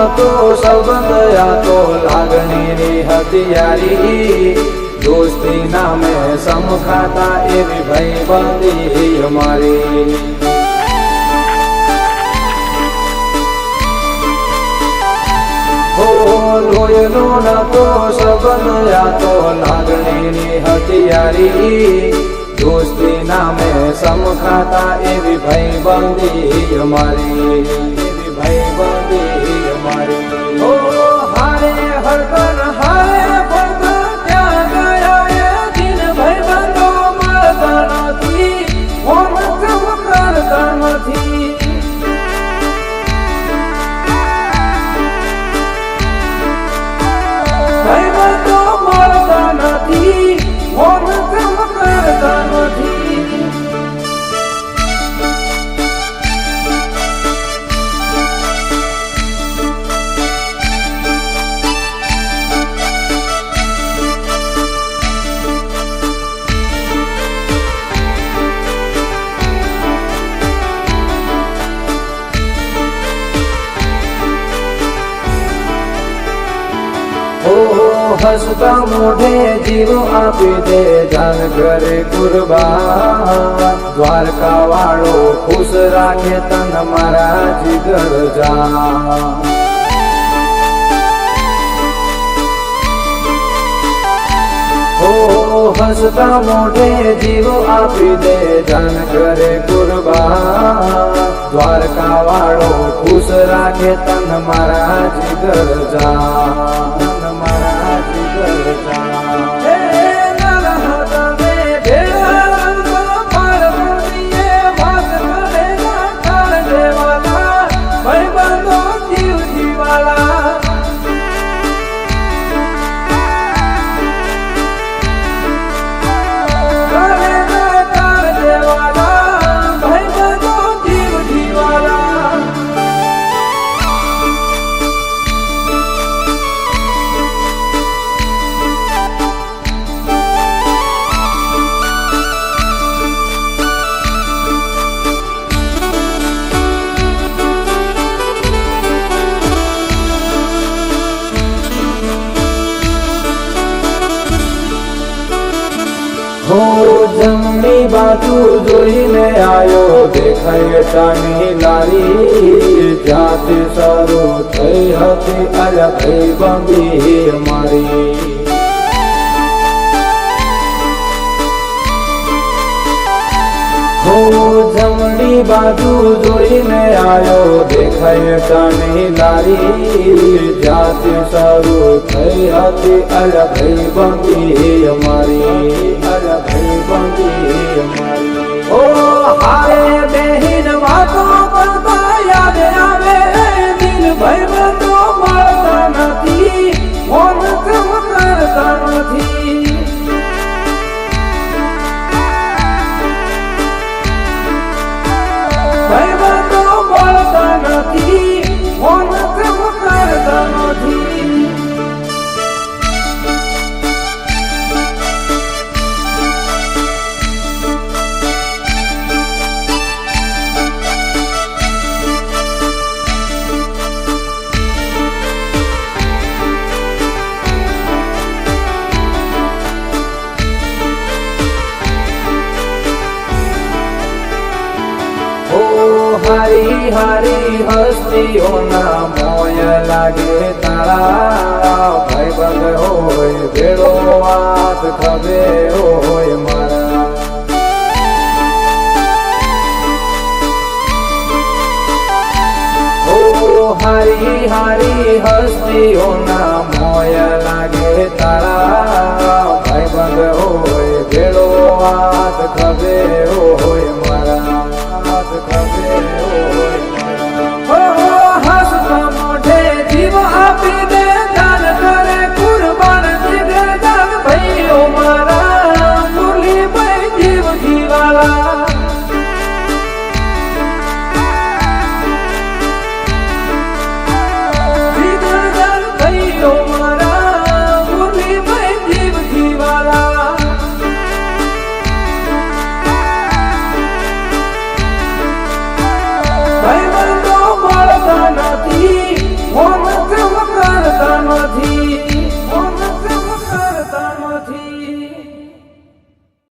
નતો સંબંધ આ તો લાગણીની હથિયારી દોસ્તી નામે સમખાતા એવી ભાઈબંધી અમારી લોહીનો નતો સંબંધ આ તો લાગણીની હથિયારી દોસ્તી નામે સમખાતા એવી ભાઈબંધી અમારી એવી ભાઈબંધી અમારી ઓ હારે હળગન હારે ભળગન ત્યાં ગયા એ દિન ભાઈબંધો મળતા નથી ઓમ કમ કરતા નથી ભાઈબંધો મળતા નથી ઓમ કમ કરતા નથી હસતા મોઢે જીવ આપી દે જાન ઘરે કુરબાન દ્વારકા વાળો ખુશ રાખે તન મારા જીગર જાન હસતા મોઢે જીવ આપી દે જાન ઘરે કુરબાન દ્વારકા વાળો ખુશ રાખે તન મારા જીગર જાન મારા જીગર જાન જમણી બાજુ જોઈને આયો દેખાય ચાની લારી જ્યાંથી શરૂ થઈ હતી અલ્યા ભાઈબંધી અમારી જમણી બાજુ જોઈને આયો દેખાય ચાની લારી જ્યાંથી શરૂ થઈ હતી અલ્યા ભાઈબંધી અમારી અલ્યા ભાઈબંધી અમારી ઓ હારે બેહીન વાતો કરતા યાદ આવે દિન ભાઈબંધો મળતા નથી ઓમ કમ કરતા નથી ભાઈબંધો મળતા નથી ઓમ કમ કરતા નથી હારી હારી હસ્તીઓના મોય લાગે તારા ભાઈબંધ હોય ભેળો વાત ખબે હોય મારા હારી હારી હસ્તીઓના મોય લાગે તારા ભાઈબંધ હોય ભેળો વાત